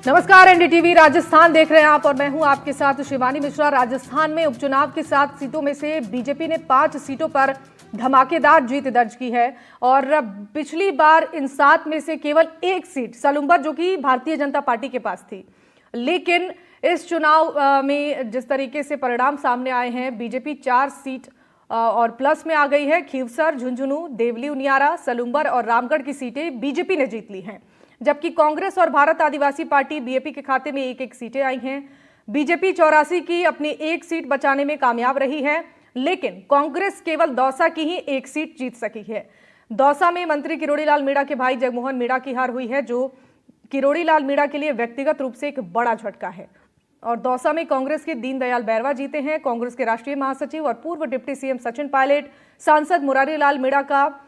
नमस्कार, एनडीटीवी राजस्थान देख रहे हैं आप और मैं हूं आपके साथ शिवानी मिश्रा। राजस्थान में उपचुनाव की 7 सीटों में से बीजेपी ने 5 सीटों पर धमाकेदार जीत दर्ज की है और पिछली बार इन 7 में से केवल एक सीट सलूम्बर जो कि भारतीय जनता पार्टी के पास थी। लेकिन इस चुनाव में जिस तरीके से परिणाम सामने आए हैं, बीजेपी 4 सीट और प्लस में आ गई है। खीवसर, झुंझुनू, देवली उनियारा, सलूम्बर और रामगढ़ की सीटें बीजेपी ने जीत ली हैं, जबकि कांग्रेस और भारत आदिवासी पार्टी बीएपी के खाते में एक एक सीटें आई हैं। बीजेपी 84 की अपनी एक सीट बचाने में कामयाब रही है, लेकिन कांग्रेस केवल दौसा की ही एक सीट जीत सकी है। दौसा में मंत्री किरोड़ी लाल मीणा के भाई जगमोहन मीणा की हार हुई है, जो किरोड़ी लाल मीणा के लिए व्यक्तिगत रूप से एक बड़ा झटका है। और दौसा में कांग्रेस के दीनदयाल बैरवा जीते हैं। कांग्रेस के राष्ट्रीय महासचिव और पूर्व डिप्टी सीएम सचिन पायलट, सांसद मुरारी लाल मीणा का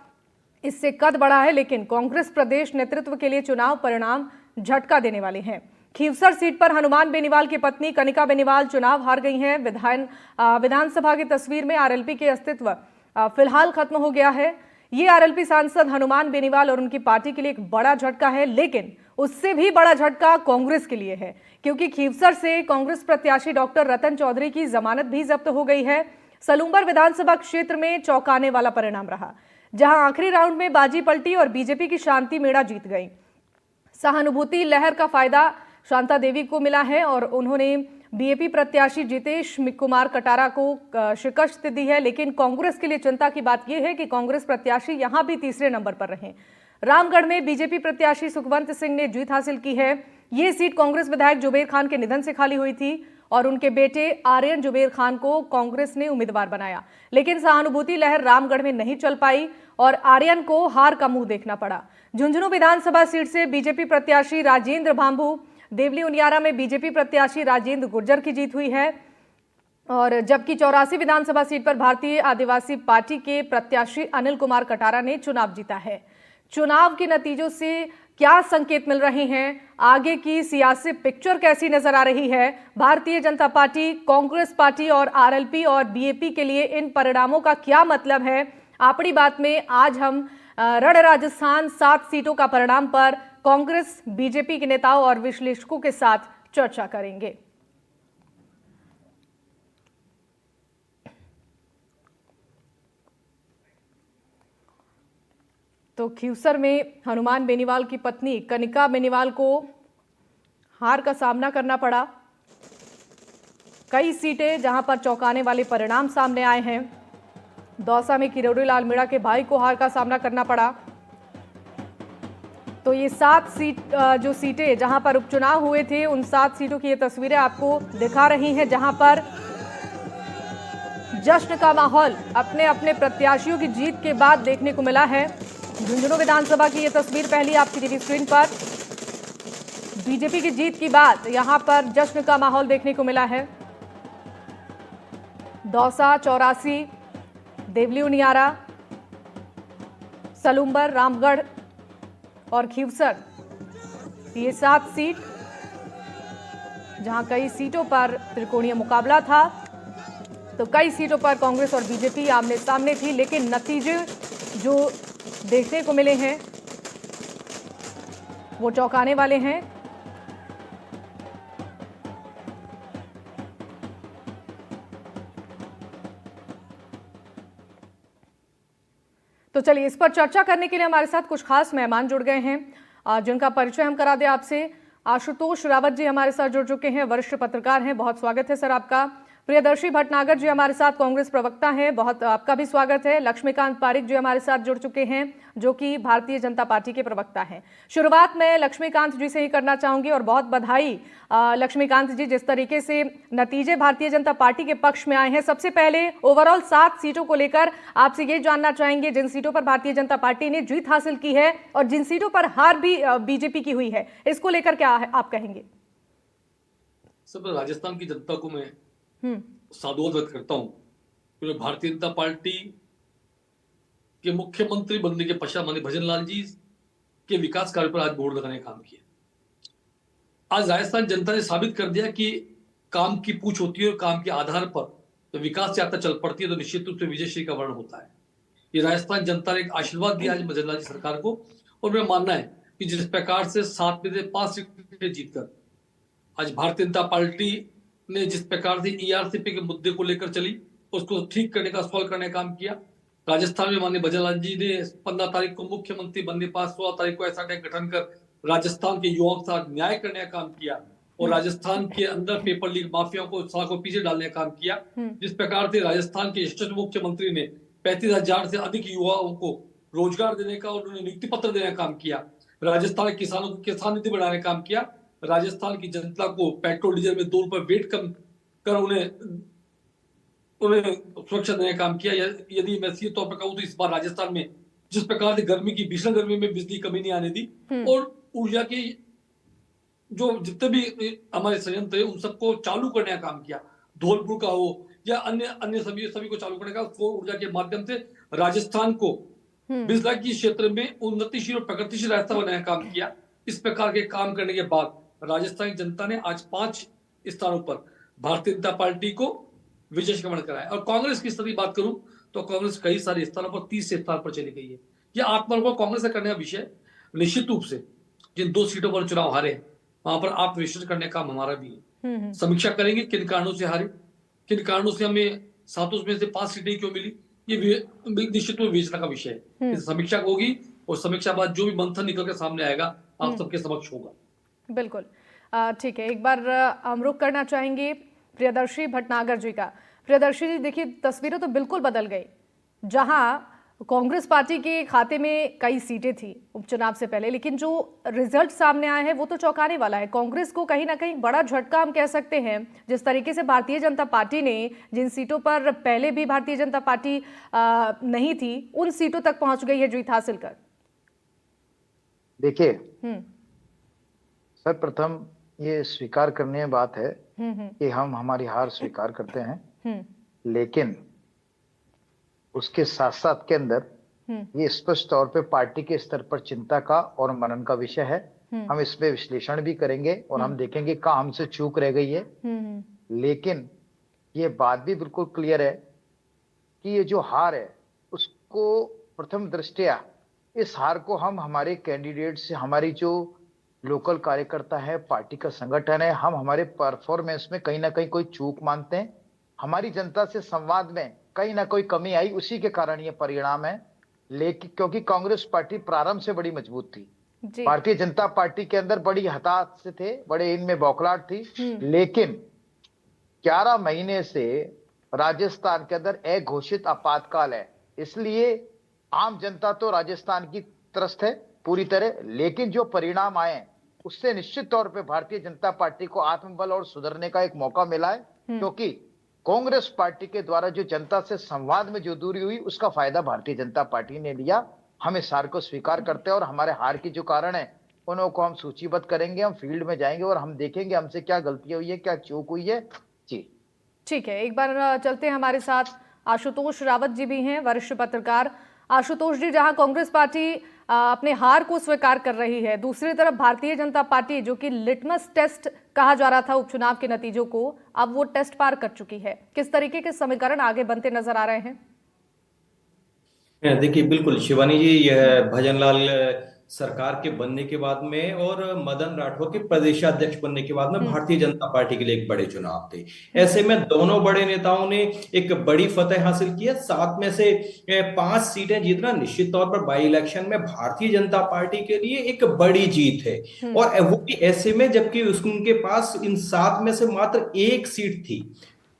इससे कद बढ़ा है, लेकिन कांग्रेस प्रदेश नेतृत्व के लिए चुनाव परिणाम झटका देने वाले हैं। खीवसर सीट पर हनुमान बेनीवाल की पत्नी कनिका बेनीवाल चुनाव हार गई हैं। विधानसभा की तस्वीर में आरएलपी के अस्तित्व फिलहाल खत्म हो गया है। ये आरएलपी सांसद हनुमान बेनीवाल और उनकी पार्टी के लिए एक बड़ा झटका है, लेकिन उससे भी बड़ा झटका कांग्रेस के लिए है, क्योंकि खीवसर से कांग्रेस प्रत्याशी डॉक्टर रतन चौधरी की जमानत भी जब्त हो गई है। सलूम्बर विधानसभा क्षेत्र में चौंकाने वाला परिणाम रहा, जहां आखिरी राउंड में बाजी पलटी और बीजेपी की शांति मीणा जीत गई। सहानुभूति लहर का फायदा शांता देवी को मिला है और उन्होंने बीएपी प्रत्याशी जितेश कुमार कटारा को शिकस्त दी है। लेकिन कांग्रेस के लिए चिंता की बात यह है कि कांग्रेस प्रत्याशी यहां भी तीसरे नंबर पर रहे। रामगढ़ में बीजेपी प्रत्याशी सुखवंत सिंह ने जीत हासिल की है। ये सीट कांग्रेस विधायक जुबेर खान के निधन से खाली हुई थी और उनके बेटे आर्यन जुबेर खान को कांग्रेस ने उम्मीदवार बनाया, लेकिन सहानुभूति लहर रामगढ़ में नहीं चल पाई और आर्यन को हार का मुंह देखना पड़ा। झुंझुनू विधानसभा सीट से बीजेपी प्रत्याशी राजेंद्र भांभू, देवली उनियारा में बीजेपी प्रत्याशी राजेंद्र गुर्जर की जीत हुई है और जबकि 84 विधानसभा सीट पर भारतीय आदिवासी पार्टी के प्रत्याशी अनिल कुमार कटारा ने चुनाव जीता है। चुनाव के नतीजों से क्या संकेत मिल रहे हैं, आगे की सियासी पिक्चर कैसी नजर आ रही है, भारतीय जनता पार्टी, कांग्रेस पार्टी और आरएलपी और बीएपी के लिए इन परिणामों का क्या मतलब है, अपनी बात में आज हम रण राजस्थान 7 सीटों का परिणाम पर कांग्रेस, बीजेपी के नेताओं और विश्लेषकों के साथ चर्चा करेंगे। तो खीवसर में हनुमान बेनीवाल की पत्नी कनिका बेनीवाल को हार का सामना करना पड़ा। कई सीटें जहां पर चौंकाने वाले परिणाम सामने आए हैं। दौसा में किरोड़ी लाल मीणा के भाई को हार का सामना करना पड़ा। तो ये 7 जो सीटें जहां पर उपचुनाव हुए थे, उन 7 सीटों की ये तस्वीरें आपको दिखा रही हैं, जहां पर जश्न का माहौल अपने अपने प्रत्याशियों की जीत के बाद देखने को मिला है। झुंझुनू विधानसभा की ये तस्वीर पहली आपकी टीवी स्क्रीन पर। बीजेपी की जीत की बाद यहां पर जश्न का माहौल देखने को मिला है। दौसा, 84, देवली उनियारा, सलूम्बर, रामगढ़ और खीवसर, ये 7 सीट जहां कई सीटों पर त्रिकोणीय मुकाबला था, तो कई सीटों पर कांग्रेस और बीजेपी आमने सामने थी, लेकिन नतीजे जो देखने को मिले हैं वो चौंकाने वाले हैं। तो चलिए, इस पर चर्चा करने के लिए हमारे साथ कुछ खास मेहमान जुड़ गए हैं, जिनका परिचय हम करा दें आपसे। आशुतोष रावत जी हमारे साथ जुड़ चुके हैं, वरिष्ठ पत्रकार हैं, बहुत स्वागत है सर आपका। प्रियदर्शी भटनागर जी हमारे साथ कांग्रेस प्रवक्ता हैं, बहुत आपका भी स्वागत है। लक्ष्मीकांत पारिक जी हमारे साथ जुड़ चुके हैं, जो कि भारतीय जनता पार्टी के प्रवक्ता हैं। शुरुआत मैं लक्ष्मीकांत जी से ही करना चाहूंगी और बहुत बधाई लक्ष्मीकांत जी, जिस तरीके से नतीजे भारतीय जनता पार्टी के पक्ष में आए हैं। सबसे पहले ओवरऑल 7 सीटों को लेकर आपसे ये जानना चाहेंगे, जिन सीटों पर भारतीय जनता पार्टी ने जीत हासिल की है और जिन सीटों पर हार भी बीजेपी की हुई है, इसको लेकर क्या आप कहेंगे? सब राजस्थान की जनता को मैं साधुवाद व्यक्त करता हूं, क्योंकि भारतीय जनता पार्टी के मुख्यमंत्री बनने के पश्चात माननीय भजन लाल जी के विकास कार्य पर आज बोर्ड लगाने का काम किया। आज राजस्थान जनता ने साबित कर दिया कि काम की पूछ होती है और काम के आधार पर तो विकास यात्रा चल पड़ती है, तो निश्चित रूप से विजयश्री का वर्ण होता है। ये राजस्थान जनता ने एक आशीर्वाद दिया आज भजन लाल जी सरकार को, और मेरा मानना है कि जिस प्रकार से 7 में से 5 सीटें जीतकर आज भारतीय जनता पार्टी ने जिस प्रकार से ईआरसीपी के मुद्दे को लेकर चली, उसको ठीक करने का, सॉल्व करने का काम किया। राजस्थान में माननीय भजनलाल जी ने 15 तारीख को मुख्यमंत्री बनने पास 16 तारीख को एसआईटी गठन कर राजस्थान के युवाओं के साथ न्याय करने का काम किया और राजस्थान के अंदर पेपर लीक माफियाओं को सड़कों पीछे डालने का काम किया। जिस प्रकार से राजस्थान के यशस्वी मुख्यमंत्री ने 35,000 से अधिक युवाओं को रोजगार देने का और उन्हें नियुक्ति पत्र देने का काम किया। राजस्थान के किसानों को किसान निधि बढ़ाने का काम किया। राजस्थान की जनता को पेट्रोल डीजल में 2 रुपए वेट कम कर उन्हें सुरक्षा देने का काम किया। यदि मैं सीधे तौर पर कहूं तो इस बार राजस्थान में जिस प्रकार से गर्मी की भीषण गर्मी में बिजली कमी नहीं आने दी और ऊर्जा की जो जितने भी हमारे संयंत्र है उन सबको चालू करने का काम किया। धौलपुर का हो या अन्य सभी को चालू करने का, सौर ऊर्जा के माध्यम से राजस्थान को बिजली के क्षेत्र में उन्नतिशील और प्रगतिशील राजस्थान बनाने का काम किया। इस प्रकार के काम करने के बाद राजस्थान की जनता ने आज 5 स्थानों पर भारतीय जनता पार्टी को विजय श्रवण कराया। और कांग्रेस की स्थिति बात करूं तो कांग्रेस कई सारे स्थानों पर 30 स्थान पर चली गई है। यह आत्मनिर्भर कांग्रेस का करने का विषय निश्चित रूप से जिन 2 सीटों पर चुनाव हारे वहां पर आत्मविश्लेषण करने का काम हमारा भी है। समीक्षा करेंगे किन कारणों से हारे, किन कारणों से हमें 7 में से 5 सीटें क्यों मिली, ये निश्चित रूप विवेचना का विषय है। समीक्षा होगी और समीक्षा बाद जो भी मंथन निकल कर सामने आएगा आप सबके समक्ष होगा। बिल्कुल ठीक है। एक बार हम रुख करना चाहेंगे प्रियदर्शी भटनागर जी का। प्रियदर्शी जी, देखिए तस्वीरें तो बिल्कुल बदल गई। जहां कांग्रेस पार्टी के खाते में कई सीटें थी उपचुनाव से पहले, लेकिन जो रिजल्ट सामने आया है वो तो चौंकाने वाला है। कांग्रेस को कहीं ना कहीं बड़ा झटका हम कह सकते हैं। जिस तरीके से भारतीय जनता पार्टी ने जिन सीटों पर पहले भी भारतीय जनता पार्टी नहीं थी उन सीटों तक पहुंच गई है जीत हासिल कर। देखिए सर्वप्रथम ये स्वीकार करने की बात है कि हम हमारी हार स्वीकार करते हैं, लेकिन उसके साथ साथ के अंदर ये स्पष्ट तौर पे पार्टी के स्तर पर चिंता का और मनन का विषय है। हम इस पे विश्लेषण भी करेंगे और हम देखेंगे कहाँ हमसे चूक रह गई है। लेकिन ये बात भी बिल्कुल क्लियर है कि ये जो हार है उसको प्रथम दृष्टया इस हार को हम हमारे कैंडिडेट से, हमारी जो लोकल कार्यकर्ता है, पार्टी का संगठन है, हम हमारे परफॉर्मेंस में कहीं ना कहीं कोई चूक मानते हैं। हमारी जनता से संवाद में कहीं ना कोई कमी आई, उसी के कारण ये परिणाम है। लेकिन क्योंकि कांग्रेस पार्टी प्रारंभ से बड़ी मजबूत थी, भारतीय जनता पार्टी के अंदर बड़ी हताहत से थे, बड़े इनमें बौखलाहट थी। लेकिन 11 महीने से राजस्थान के अंदर अघोषित आपातकाल है, इसलिए आम जनता तो राजस्थान की त्रस्त है पूरी तरह। लेकिन जो परिणाम आए उससे निश्चित तौर पे भारतीय जनता पार्टी को आत्मबल और सुधरने का एक मौका मिला है, क्योंकि कांग्रेस पार्टी के द्वारा जो जनता से संवाद में जो दूरी हुई उसका फायदा भारतीय जनता पार्टी ने लिया। हम इस हार को स्वीकार करते हैं और हमारे हार की जो कारण है उनको हम सूचीबद्ध करेंगे, हम फील्ड में जाएंगे और हम देखेंगे हमसे क्या गलतियां हुई है, क्या चूक हुई है। जी ठीक है, एक बार चलते हैं। हमारे साथ आशुतोष रावत जी भी हैं, वरिष्ठ पत्रकार। आशुतोष जी, जहां कांग्रेस पार्टी अपने हार को स्वीकार कर रही है, दूसरी तरफ भारतीय जनता पार्टी जो कि लिटमस टेस्ट कहा जा रहा था उपचुनाव के नतीजों को, अब वो टेस्ट पार कर चुकी है। किस तरीके के समीकरण आगे बनते नजर आ रहे हैं? देखिए बिल्कुल शिवानी जी, यह भजनलाल सरकार के बनने के बाद में और मदन राठौर के प्रदेशाध्यक्ष बनने के बाद में भारतीय जनता पार्टी के लिए एक बड़े चुनाव थे। ऐसे में दोनों बड़े नेताओं ने एक बड़ी फतह हासिल की है। 7 में से 5 सीटें जीतना निश्चित तौर पर बाई इलेक्शन में भारतीय जनता पार्टी के लिए एक बड़ी जीत है, और वो भी ऐसे में जबकि उनके पास इन 7 में से मात्र 1 सीट थी।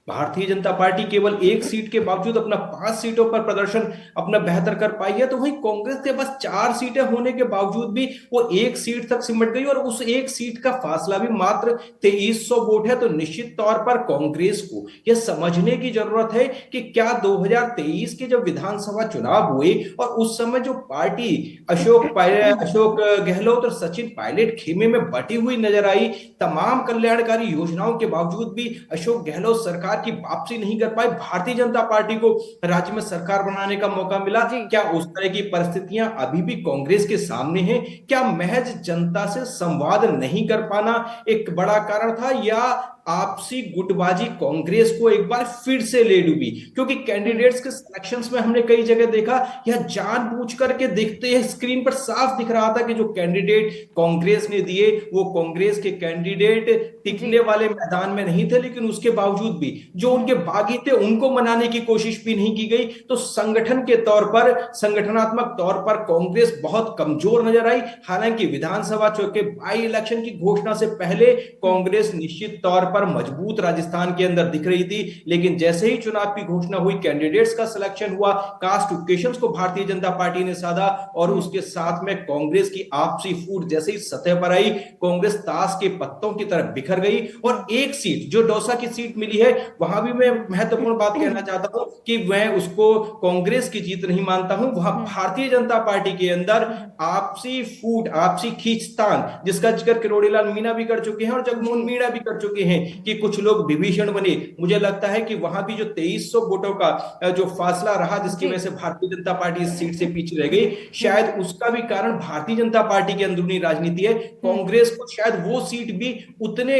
भारतीय जनता पार्टी केवल 1 सीट के बावजूद अपना 5 सीटों पर प्रदर्शन अपना बेहतर कर पाई है, तो वहीं कांग्रेस के पास 4 सीटें होने के बावजूद भी वो 1 सीट तक सिमट गई, और उस 1 सीट का फासला भी मात्र 2300 वोट है। तो निश्चित तौर पर कांग्रेस को यह समझने की जरूरत है कि क्या 2023 के जब विधानसभा चुनाव हुए और उस समय जो पार्टी अशोक गहलोत और सचिन पायलट खेमे में बटी हुई नजर आई, तमाम कल्याणकारी योजनाओं के बावजूद भी अशोक गहलोत सरकार की वापसी नहीं कर पाई, भारतीय जनता पार्टी को राज्य में सरकार बनाने का मौका मिला। क्या उस तरह की परिस्थितियां अभी भी कांग्रेस के सामने हैं? क्या महज जनता से संवाद नहीं कर पाना एक बड़ा कारण था, या आपसी गुटबाजी कांग्रेस को एक बार फिर से ले डूबी, क्योंकि कैंडिडेट्स के सिलेक्शंस में हमने कई जगह देखा, यह जानबूझ करके देखते हैं स्क्रीन पर साफ दिख रहा था कि जो कैंडिडेट कांग्रेस ने दिए वो कांग्रेस के कैंडिडेट टिकने वाले मैदान में नहीं थे, लेकिन उसके बावजूद भी जो उनके बागी थे उनको मनाने की कोशिश भी नहीं की गई। तो संगठन के तौर पर, संगठनात्मक तौर पर कांग्रेस बहुत कमजोर नजर आई। हालांकि विधानसभा के बाई इलेक्शन की घोषणा से पहले कांग्रेस निश्चित तौर पर मजबूत राजस्थान के अंदर दिख रही थी, लेकिन जैसे ही चुनाव की घोषणा हुई, कैंडिडेट्स का सिलेक्शन हुआ, कास्ट इक्वेशंस को भारतीय जनता पार्टी ने साधा और उसके साथ में कांग्रेस की आपसी फूट जैसे ही सतह पर आई, कांग्रेस ताश के पत्तों की तरह बिखर गई। और एक सीट जो दौसा की सीट मिली है, वहां भी मैं महत्वपूर्ण बात कहना चाहता हूं कि मैं उसको कांग्रेस की जीत नहीं मानता हूं, वहां भारतीय जनता पार्टी के अंदर आपसी फूट, आपसी खींचतान, जिसका जिक्र किरोड़ीलाल मीणा भी कर चुके हैं और जगमोहन मीणा भी कर चुके हैं कि कुछ लोग विभीषण बने। मुझे लगता है कि वहां भी जो 2300 वोटों का जो फासला रहा, जिसकी वजह से भारतीय जनता पार्टी इस सीट से पीछे रह गई, शायद उसका भी कारण भारतीय जनता पार्टी की अंदरूनी राजनीति है। कांग्रेस को शायद वो सीट भी उतने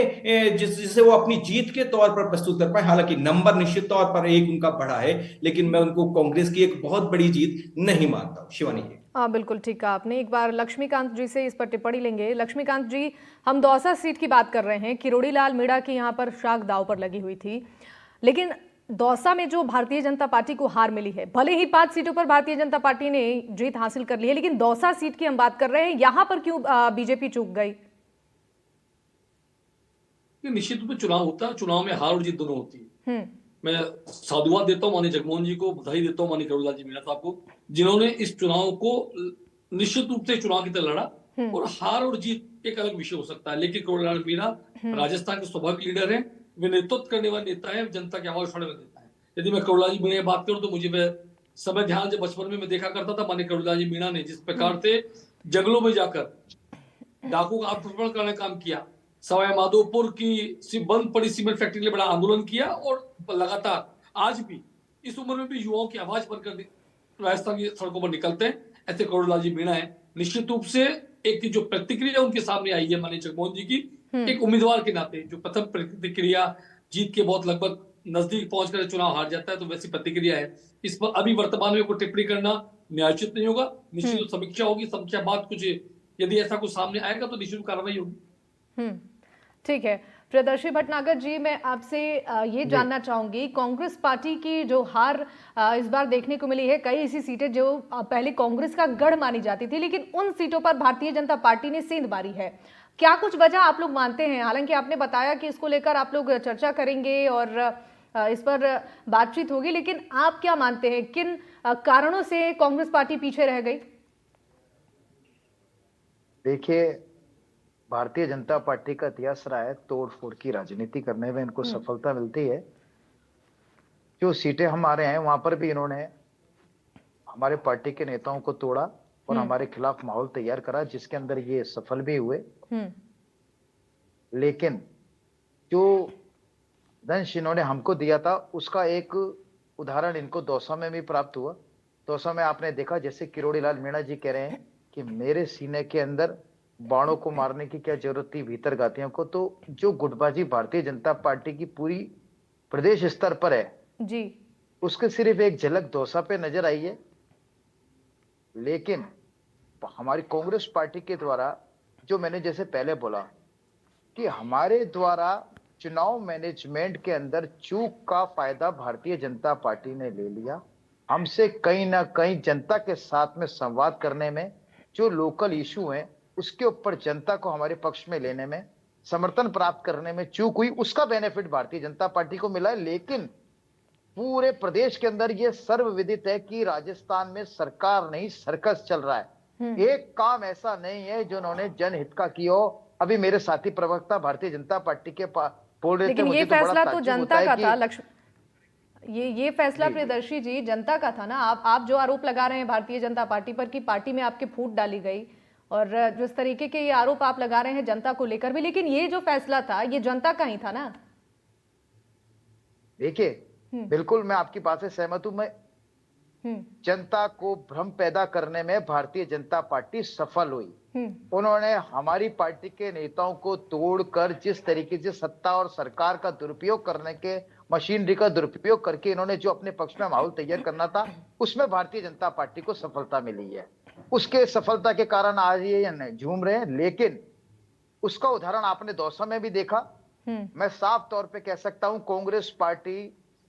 जिससे वो अपनी जीत के तौर पर प्रस्तुत कर पाए। हालांकि नंबर निश्चित तौर पर एक उनका बढ़ा है, लेकिन मैं उनको कांग्रेस की एक बहुत बड़ी जीत नहीं मानता हूं। शिवानी जी। हाँ, बिल्कुल ठीक कहा आपने। एक बार लक्ष्मीकांत जी से इस पर टिप्पणी लेंगे। लक्ष्मीकांत जी, हम दौसा सीट की बात कर रहे हैं, किरोड़ीलाल मीणा की यहाँ पर शाख दांव पर लगी हुई थी, लेकिन दौसा में जो भारतीय जनता पार्टी को हार मिली है, भले ही 5 सीटों पर भारतीय जनता पार्टी ने जीत हासिल कर ली है, लेकिन दौसा सीट की हम बात कर रहे हैं, यहाँ पर क्यों बीजेपी चूक गई? निश्चित रूप से चुनाव होता है, चुनाव में हार और जीत दोनों होती है। मैं साधुवाद देता हूं माननीय जगमोहन जी को, बधाई देता हूं माननीय किरोड़ीलाल जी मीणा साहब को, जिन्होंने इस चुनाव को निश्चित रूप से चुनाव की तरह लड़ा। और हार और जीत एक अलग विषय हो सकता है, लेकिन किरोड़ीलाल मीणा राजस्थान के स्वाभाविक लीडर हैं, वे नेतृत्व करने वाले नेता है, जनता की आवाज उठाने वाले नेता है। यदि मैं किरोड़ीलाल जी मीणा की बात करूं तो मुझे समय ध्यान से बचपन में मैं देखा करता था माननीय किरोड़ीलाल जी मीणा ने जिस प्रकार से जंगलों में जाकर डाकू का आत्मसमर्पण करने का काम किया, सवाई माधोपुर की बंद पड़ी सीमेंट फैक्ट्री के लिए बड़ा आंदोलन किया, और लगातार आज भी इस उम्र में भी युवाओं की आवाज बनकर राजस्थान की सड़कों पर निकलते हैं, ऐसे किरोड़ीलाल जी मीणा है। निश्चित रूप से एक जो प्रतिक्रिया उनके सामने आई है माननीय जगमोहन जी की, एक उम्मीदवार के नाते जो प्रथम प्रतिक्रिया जीत के बहुत लगभग नजदीक पहुंचकर चुनाव हार जाता है, तो वैसी प्रतिक्रिया है। इस पर अभी वर्तमान में कोई टिप्पणी करना न्यायोचित नहीं होगा। निश्चित समीक्षा होगी, समीक्षा बाद कुछ यदि ऐसा कुछ सामने आएगा तो निश्चित कार्रवाई होगी। ठीक है। प्रियदर्शी भटनागर जी, मैं आपसे ये जानना चाहूंगी, कांग्रेस पार्टी की जो हार इस बार देखने को मिली है, कई ऐसी सीटें जो पहले कांग्रेस का गढ़ मानी जाती थी, लेकिन उन सीटों पर भारतीय जनता पार्टी ने सेंध मारी है। क्या कुछ वजह आप लोग मानते हैं? हालांकि आपने बताया कि इसको लेकर आप लोग चर्चा करेंगे और इस पर बातचीत होगी, लेकिन आप क्या मानते हैं, किन कारणों से कांग्रेस पार्टी पीछे रह गई? देखिए, भारतीय जनता पार्टी का इतिहास रहा है तोड़ फोड़ की राजनीति करने में इनको सफलता मिलती है। जो सीटें हम आ रहे हैं वहां पर भी इन्होंने हमारे पार्टी के नेताओं को तोड़ा और हमारे खिलाफ माहौल तैयार करा, जिसके अंदर ये सफल भी हुए। लेकिन जो दंश इन्होंने हमको दिया था उसका एक उदाहरण इनको दौसा में भी प्राप्त हुआ। दौसा में आपने देखा, जैसे किरोड़ीलाल मीणा जी कह रहे हैं कि मेरे सीने के अंदर बाणों को मारने की क्या जरूरत थी भीतर गातियों को, तो जो गुटबाजी भारतीय जनता पार्टी की पूरी प्रदेश स्तर पर है जी, उसके सिर्फ एक झलक दौसा पे नजर आई है। लेकिन हमारी कांग्रेस पार्टी के द्वारा, जो मैंने जैसे पहले बोला कि हमारे द्वारा चुनाव मैनेजमेंट के अंदर चूक का फायदा भारतीय जनता पार्टी ने ले लिया। हमसे कहीं ना कहीं जनता के साथ में संवाद करने में, जो लोकल इशू हैं उसके ऊपर जनता को हमारे पक्ष में लेने में, समर्थन प्राप्त करने में चूक हुई। उसका बेनिफिट भारतीय जनता पार्टी को मिला है। लेकिन पूरे प्रदेश के अंदर यह सर्वविदित है कि राजस्थान में सरकार नहीं सर्कस चल रहा है। एक काम ऐसा नहीं है जो उन्होंने जनहित का किया हो। अभी मेरे साथी प्रवक्ता भारतीय जनता पार्टी के बोल रहे थे, लेकिन ये फैसला तो जनता का था। ये फैसला प्रियदर्शी जी जनता का था ना। आप जो आरोप लगा रहे हैं भारतीय जनता पार्टी पर कि पार्टी में आपके फूट डाली गई, और जिस तरीके के ये आरोप आप लगा रहे हैं जनता को लेकर भी, लेकिन ये जो फैसला था ये जनता का ही था ना। देखिए, बिल्कुल मैं आपकी बात से सहमत हूं। मैं जनता को भ्रम पैदा करने में भारतीय जनता पार्टी सफल हुई। उन्होंने हमारी पार्टी के नेताओं को तोड़कर जिस तरीके से सत्ता और सरकार का दुरुपयोग करने के, मशीनरी का दुरुपयोग करके इन्होंने जो अपने पक्ष में माहौल तैयार करना था, उसमें भारतीय जनता पार्टी को सफलता मिली है। उसके सफलता के कारण आज ये झूम रहे हैं, लेकिन उसका उदाहरण आपने दौसा में भी देखा। मैं साफ तौर पे कह सकता हूं, कांग्रेस पार्टी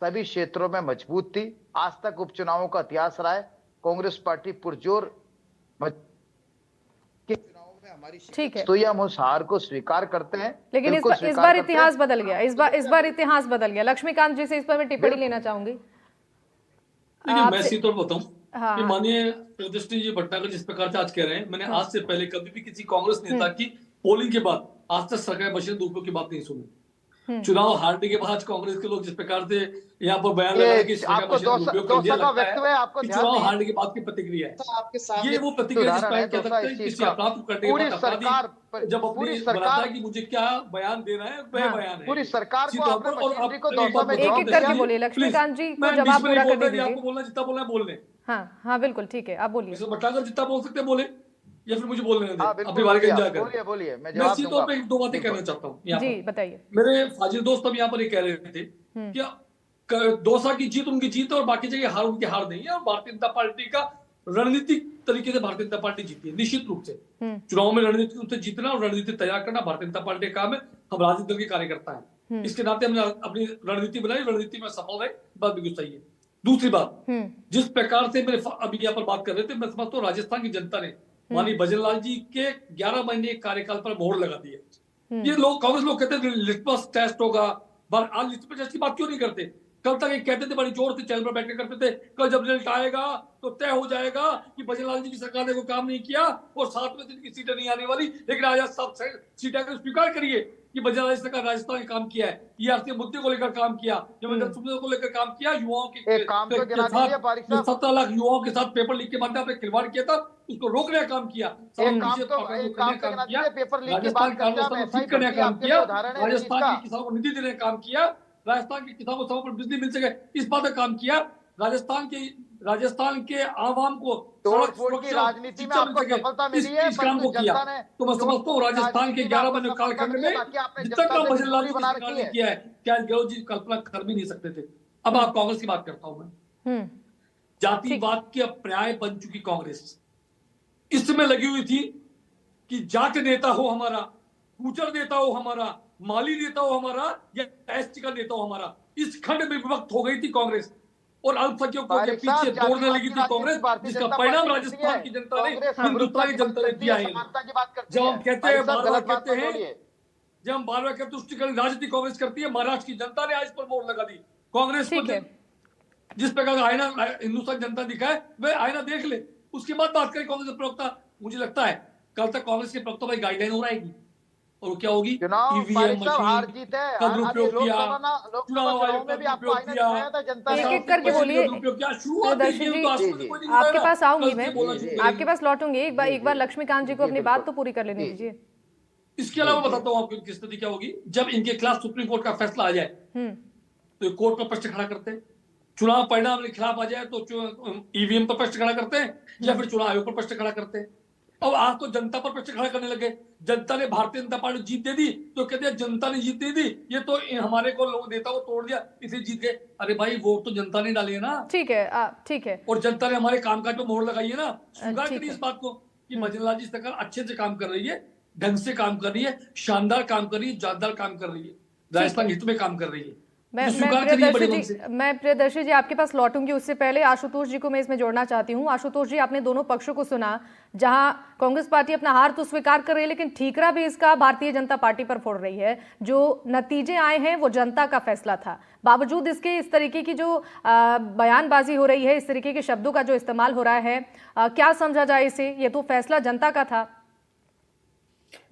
सभी क्षेत्रों में मजबूत थी। आज तक उपचुनावों का इतिहास रहा है, कांग्रेस पार्टी पुरजोर ठीक है, तो ये हम उस हार को स्वीकार करते हैं। लेकिन इस बार इतिहास बदल गया। इस बार इतिहास बदल गया। लक्ष्मीकांत जी से इस पर मैं टिप्पणी लेना चाहूंगी। देखिए, मैं सीधे तौर पर बताऊं हाँ, कि माननीय प्रदर्शनी जी भट्टाचार्य जिस प्रकार से आज कह रहे हैं, मैंने आज से पहले कभी भी किसी कांग्रेस नेता की पोलिंग के बाद आज तक सरकारी मशीन दुरुपयोग की बात नहीं सुनी। चुनाव हारने के बाद कांग्रेस के लोग जिस प्रकार से यहाँ पर बयान लगा कि आपको चुनाव हारने के बाद की प्रतिक्रिया है, ये वो प्रतिक्रिया किसी अपराध को करने के बाद सरकार जब अपनी बताता है कि मुझे क्या बयान देना है, वह बयान है पूरी सरकार को एक-एक करके बोलिए। लक्ष्मीकांत जी को जवाब पूरा करने दीजिए। आपको बोलना जितना बोलना है बोल लें। हाँ बिल्कुल ठीक है, आप बोलिए। भट्टाचार्य जितना बोल सकते हैं बोले, या फिर मुझे बोलने दें। अपनी बारी का एंजॉय करें। बोलिए, मैं सीधे तौर पे दो बातें कहना चाहता हूँ। जी बताइए। मेरे फाजिल दोस्त अब यहाँ पर ये कह रहे थे कि दौसा की जीत उनकी जीत है और बाकी जगह हार उनकी हार नहीं है, और भारतीय जनता पार्टी का रणनीतिक तरीके से भारतीय जनता पार्टी जीती है। निश्चित रूप से चुनाव में रणनीतिक रूप से जीतना और रणनीति तैयार करना भारतीय जनता पार्टी का काम है। हम राजनीतिक दल के कार्यकर्ता हैं, इसके नाते हमने अपनी रणनीति बनाई, रणनीति में सफल रहे, बात बिल्कुल सही है। दूसरी बात, जिस प्रकार से मेरे अभी यहाँ पर बात कर रहे थे, मैं समझता हूँ राजस्थान की जनता ने माननीय भजनलाल जी के 11 महीने कार्यकाल पर मोहर लगा दी है। ये लोग, कांग्रेस लोग कहते हैं लिटमस टेस्ट होगा, आज लिटमस टेस्ट की बात क्यों नहीं करते? कल तक ये कहते थे, बड़ी जोर से चैनल पर बैठ कर करते थे, कल जब रिजल्ट आएगा तो तय हो जाएगा कि भजनलाल जी की सरकार ने वो काम नहीं किया और 7वें दिन की सीटें नहीं आने वाली। लेकिन आज सब सीटें स्वीकार करिए कि भजनलाल जी सरकार राजस्थान ने काम किया है, ये मुद्दे को लेकर काम किया, सुविधा को लेकर काम किया, युवाओं के काम तो गिना दीजिए पारिक साहब। 17 लाख युवाओं के साथ पेपर लीक के मामले पे खिलवाड़ किया था, उसको रोकने का काम किया। राजस्थान के किसानों को निधि देने का काम किया, राजस्थान के किसानों को समय पर बिजली मिल सके इस बात का काम किया, राजस्थान के आवाम को की राजनीति में आपको सफलता मिली है, इस काम को किया। तो मैं समझता हूँ राजस्थान के 11 महीने कालखंड में जितना काम भजनलाल जी सरकार ने किया है, क्या गहलोत जी कल्पना कर भी नहीं सकते थे। अब आप कांग्रेस की बात करता हूं मैं। जातिवाद के पर्याय बन चुकी कांग्रेस इस समय लगी हुई थी कि जाट नेता हो हमारा, गुर्जर नेता हो हमारा, माली नेता हो हमारा, या एसटी का नेता हो हमारा, इस खंड में विभक्त हो गई थी कांग्रेस और अल्पसंख्यकों के पीछे दौड़ने लगी थी कांग्रेस, जिसका परिणाम राजस्थान की जनता ने, हिंदुस्तान की जनता ने दिया है। जब हम कहते हैं, बार-बार कहते हैं, जब हम बार-बार कहते हैं तुष्टिकरण राजनीति कांग्रेस करती है, महाराष्ट्र की जनता ने आज पर मोहर लगा दी कांग्रेस को। जिस प्रकार का आईना हिंदुस्तान जनता दिखा है, वह आईना देख ले, उसके बाद बात करें कांग्रेस के प्रवक्ता। मुझे लगता है कल तक कांग्रेस के प्रवक्ता भाई गाइडलाइन हो रहेगी, और क्या होगी? ईवीएम मशीन का दुरुपयोग किया, चुनाव आयोग में भी आपको एक-एक करके बोलिए। आपके पास आऊंगी मैं, आपके पास लौटूंगी। एक बार लक्ष्मीकांत जी को अपनी बात तो पूरी कर लेने दीजिए। इसके अलावा बताता हूँ आपको स्थिति क्या होगी जब इनके खिलाफ सुप्रीम कोर्ट का फैसला आ जाए, तो ये कोर्ट पर प्रश्न खड़ा करते हैं। चुनाव परिणाम के खिलाफ आ जाए तो ईवीएम पर प्रश्न खड़ा करते हैं, या फिर चुनाव आयोग पर प्रश्न खड़ा करते हैं। अब आज तो जनता पर प्रश्न खड़ा करने लगे। जनता ने भारतीय जनता पार्टी जीत दे दी तो कहते हैं जनता ने जीत दे दी, ये तो हमारे को लोग नेता को तोड़ दिया इसे जीत गए। अरे भाई, वोट तो जनता ने डाली है ना। ठीक है, ठीक है। और जनता ने हमारे कामकाज पे मोहर लगाई है ना। स्वीकार करिए इस बात को कि भजनलाल जी सरकार अच्छे से काम कर रही है, ढंग से काम कर रही है, शानदार काम कर रही है, जानदार काम कर रही है, राजस्थान हित में काम कर रही है। मैं प्रियदर्शी जी आपके पास लौटूंगी, उससे पहले आशुतोष जी को मैं इसमें जोड़ना चाहती हूँ। आशुतोष जी, आपने दोनों पक्षों को सुना, जहां कांग्रेस पार्टी अपना हार तो स्वीकार कर रही है, लेकिन ठीकरा भी इसका भारतीय जनता पार्टी पर फोड़ रही है। जो नतीजे आए हैं वो जनता का फैसला था। बावजूद इसके इस तरीके की जो बयानबाजी हो रही है, इस तरीके के शब्दों का जो इस्तेमाल हो रहा है, क्या समझा जाए इसे? ये तो फैसला जनता का था।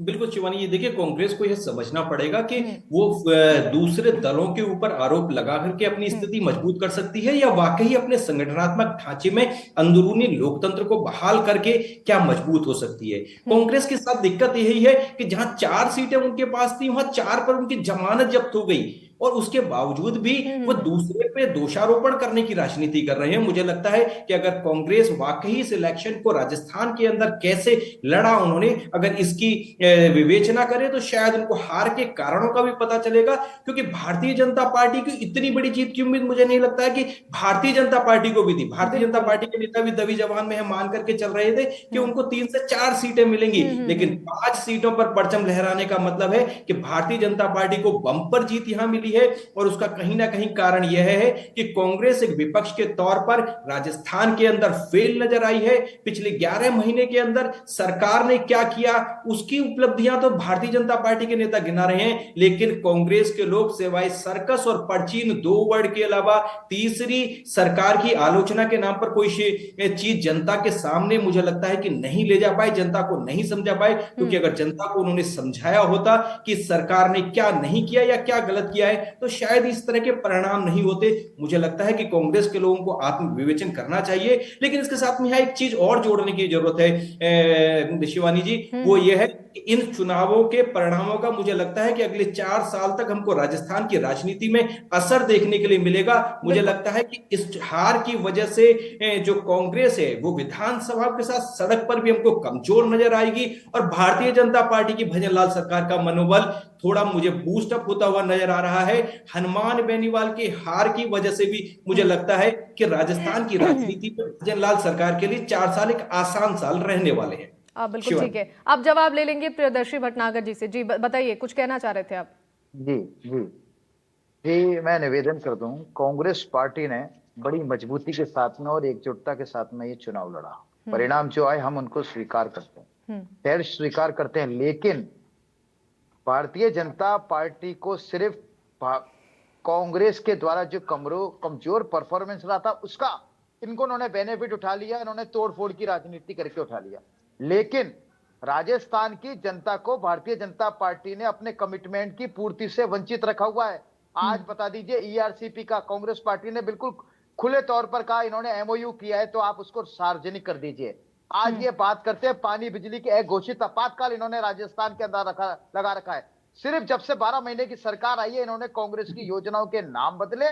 बिल्कुल शिवानी, ये देखिए, कांग्रेस को यह समझना पड़ेगा कि वो दूसरे दलों के ऊपर आरोप लगा करके अपनी स्थिति मजबूत कर सकती है, या वाकई अपने संगठनात्मक ढांचे में अंदरूनी लोकतंत्र को बहाल करके क्या मजबूत हो सकती है। कांग्रेस के साथ दिक्कत यही है कि जहां 4 सीटें उनके पास थी, वहां 4 पर उनकी जमानत जब्त हो गई। और उसके बावजूद भी वो दूसरे पे दोषारोपण करने की राजनीति कर रहे हैं। मुझे लगता है कि अगर कांग्रेस वाकई इस इलेक्शन को राजस्थान के अंदर कैसे लड़ा उन्होंने, अगर इसकी विवेचना करे तो शायद उनको हार के कारणों का भी पता चलेगा। क्योंकि भारतीय जनता पार्टी की इतनी बड़ी जीत की उम्मीद मुझे नहीं लगता है कि भारतीय जनता पार्टी को भी थी। भारतीय जनता पार्टी के नेता भी दबी जबान में मान करके चल रहे थे कि उनको 3 से 4 सीटें मिलेंगी, लेकिन 5 सीटों पर परचम लहराने का मतलब है कि भारतीय जनता पार्टी को बंपर जीत यहां मिली है। और उसका कहीं ना कहीं कारण यह है कि कांग्रेस एक विपक्ष के तौर पर राजस्थान के अंदर फेल नजर आई है। पिछले 11 महीने के अंदर सरकार ने क्या किया उसकी उपलब्धियां तो भारतीय जनता पार्टी के नेता गिना रहे हैं, लेकिन कांग्रेस के लोग सिवाय सर्कस और परचीन 2 वर्ड के अलावा तीसरी सरकार की आलोचना के नाम पर कोई चीज जनता के सामने मुझे लगता है कि नहीं ले जा पाए, जनता को नहीं समझा पाए। क्योंकि अगर जनता को उन्होंने समझाया होता कि सरकार ने क्या नहीं किया या क्या गलत किया है तो शायद इस तरह के परिणाम नहीं होते। मुझे लगता है कि कांग्रेस के लोगों को आत्मविवेचन करना चाहिए। लेकिन इसके साथ में एक चीज और जोड़ने की जरूरत है शिवानी जी, वो ये है कि इन चुनावों के परिणामों का मुझे लगता है कि अगले 4 साल तक हमको राजस्थान की राजनीति में असर देखने के लिए मिलेगा। मुझे लगता है कि इस हार की वजह से जो कांग्रेस है वो विधानसभा के साथ सड़क पर भी हमको कमजोर नजर आएगी और भारतीय जनता पार्टी की भजनलाल सरकार का मनोबल थोड़ा मुझे बूस्ट अप होता हुआ नजर आ रहा है। हनुमान बेनीवाल की हार की वजह से भी मुझे लगता है कि राजस्थान की राजनीति में भजनलाल सरकार के लिए 4 साल एक आसान साल रहने वाले हैं। बिल्कुल ठीक है, आप जवाब ले लेंगे प्रियदर्शी भटनागर जी से। जी बताइए, कुछ कहना चाह रहे थे आप। जी जी जी, मैं निवेदन कर दूं, कांग्रेस पार्टी ने बड़ी मजबूती के साथ में और एकजुटता के साथ में ये चुनाव लड़ा। परिणाम जो आए हम उनको स्वीकार करते हैं, खैर स्वीकार करते हैं। लेकिन भारतीय जनता पार्टी को सिर्फ कांग्रेस के द्वारा जो कमजोर परफॉर्मेंस रहा था उसका इन्होंने बेनिफिट उठा लिया, इन्होंने तोड़फोड़ की राजनीति करके उठा लिया। लेकिन राजस्थान की जनता को भारतीय जनता पार्टी ने अपने कमिटमेंट की पूर्ति से वंचित रखा हुआ है। आज बता दीजिए, ईआरसीपी का कांग्रेस पार्टी ने बिल्कुल खुले तौर पर कहा इन्होंने एमओयू किया है तो आप उसको सार्वजनिक कर दीजिए। आज ये बात करते हैं पानी बिजली के घोषित आपातकाल इन्होंने राजस्थान के अंदर लगा रखा है। सिर्फ जब से 12 महीने की सरकार आई है इन्होंने कांग्रेस की योजनाओं के नाम बदले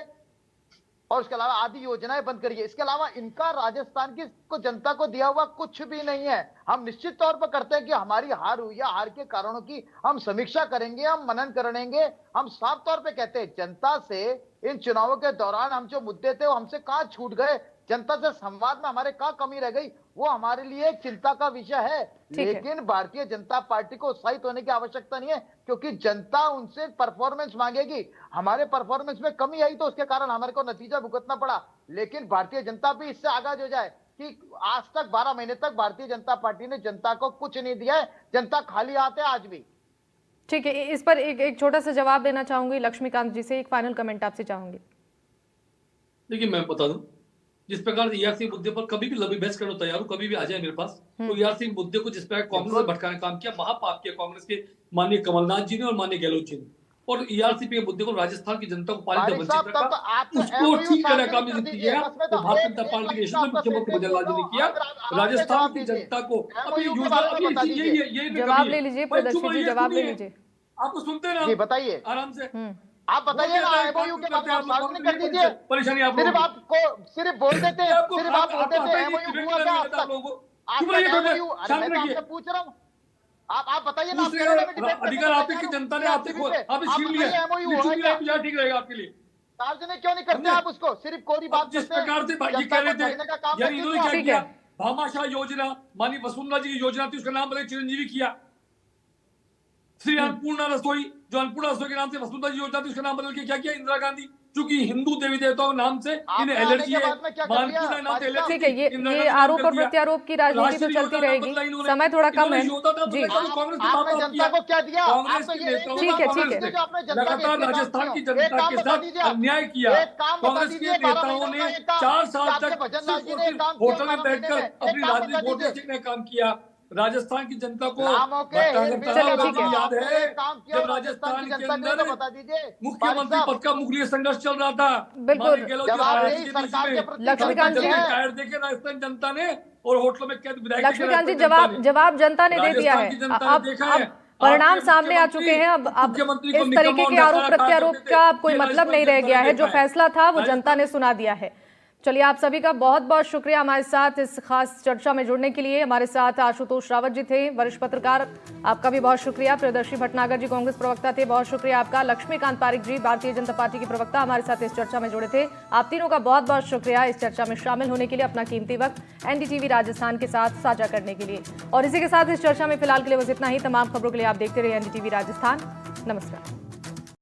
और उसके अलावा आदि योजनाएं बंद करी है। इसके अलावा इनका राजस्थान की जनता को दिया हुआ कुछ भी नहीं है। हम निश्चित तौर पर करते हैं कि हमारी हार हुई है, हार के कारणों की हम समीक्षा करेंगे, हम मनन करेंगे। हम साफ तौर पे कहते हैं जनता से इन चुनावों के दौरान हम जो मुद्दे थे वो हमसे कहां छूट गए, जनता से संवाद में हमारे कहां कमी रह गई, वो हमारे लिए एक चिंता का विषय है। लेकिन भारतीय जनता पार्टी को उत्साहित होने की आवश्यकता नहीं है क्योंकि जनता उनसे परफॉर्मेंस मांगेगी। हमारे परफॉर्मेंस में कमी आई तो उसके कारण हमारे को नतीजा भुगतना पड़ा। लेकिन भारतीय जनता भी इससे आगाज हो जाए कि आज तक 12 महीने तक भारतीय जनता पार्टी ने जनता को कुछ नहीं दिया है, जनता खाली हाथ है आज भी। ठीक है, इस पर एक छोटा सा जवाब देना चाहूंगी लक्ष्मीकांत जी से, एक फाइनल कमेंट आपसे चाहूंगी। देखिए मैं बता दूं, जिस प्रकार ईआरसी मुद्दे पर कभी भी लंबी बहस करना तैयार हूं, कभी भी आ जाए मेरे पास। तो ईआरसी मुद्दे को जिस प्रकार कांग्रेस ने भटकाने का काम किया, महापाप किया कांग्रेस के माननीय कमलनाथ जी ने और माननीय गहलोत जी ने। और ईआरसी पे मुद्दे को राजस्थान की जनता को पानी से वंचित रखा, उसको ठीक करने का काम किया तो भारतीय जनता पार्टी के मुख्यमंत्री भजनलाल जी ने किया। राजस्थान की जनता को अभी योजना ये जवाब ले लीजिए प्रदर्शी जी, जवाब ले लीजिए। आपको सुनते हैं ना, बताइए आराम से आप बताइए ना, एमओयू के बारे में सार्वजनिक कर दीजिए। परेशानी आप सिर्फ आपको सिर्फ बोल देते हैं, सिर्फ आप बोलते थे एमओयू हुआ था आज एमओयू। अरे मैं आपसे पूछ रहा हूँ, आप बताइए ना। अधिकार आपकी की जनता ने आपसे छीन लिया, एमओयू हुआ ठीक रहेगा आपके लिए। सार्वजनिक क्यों नहीं करते आप उसको, सिर्फ कोरी बात जिस प्रकार से ये कह रहे थे, यानी इन्होंने क्या किया, भामाशाह योजना माननीय वसुंधरा जी की योजना थी उसका नाम बदल चिरंजीवी किया। श्री अन्नपूर्णा रसोई, जो अन्नपूर्णा रसोई के नाम से वसुंधरा जी योजना थी उसका नाम बदल के क्या किया इंदिरा गांधी। चूंकि हिंदू देवी देवताओं के नाम से इन्हें एलर्जी है, मानपूर्णा नाम से एलर्जी। ठीक है, ये आरोप और प्रत्यारोप की राजनीति तो चलती रहेगी, समय थोड़ा कम है जी। जनता को क्या दिया कांग्रेस के नेताओं ने लगातार राजस्थान की जनता के साथ अन्याय किया। कांग्रेस के नेताओं ने 4 साल तक होटल में बैठकर अपनी राजनीतिक वोट बेचने का काम किया। राजस्थान की जनता को याद है जब राजस्थान के अंदर मुख्यमंत्री पद का मुखलिया संघर्ष चल रहा था, लक्ष्मीकांत जी टायर देके राजस्थान जनता ने और होटलों में कैद विधायक लक्ष्मीकांत जी जवाब जनता ने दे दिया है। परिणाम सामने आ चुके हैं। अब मुख्यमंत्री को इस तरीके के आरोप प्रत्यारोप का अब कोई मतलब नहीं रह गया है। जो फैसला था वो जनता ने सुना दिया है। चलिए, आप सभी का बहुत बहुत शुक्रिया हमारे साथ इस खास चर्चा में जुड़ने के लिए। हमारे साथ आशुतोष रावत जी थे, वरिष्ठ पत्रकार, आपका भी बहुत शुक्रिया। प्रियदर्शी भटनागर जी कांग्रेस प्रवक्ता थे, बहुत शुक्रिया आपका। लक्ष्मीकांत पारिक जी भारतीय जनता पार्टी के प्रवक्ता हमारे साथ इस चर्चा में जुड़े थे। आप तीनों का बहुत बहुत शुक्रिया इस चर्चा में शामिल होने के लिए, अपना कीमती वक्त एनडीटीवी राजस्थान के साथ साझा करने के लिए। और इसी के साथ इस चर्चा में फिलहाल के लिए बस इतना ही। तमाम खबरों के लिए आप देखते रहिए एनडीटीवी राजस्थान। नमस्कार।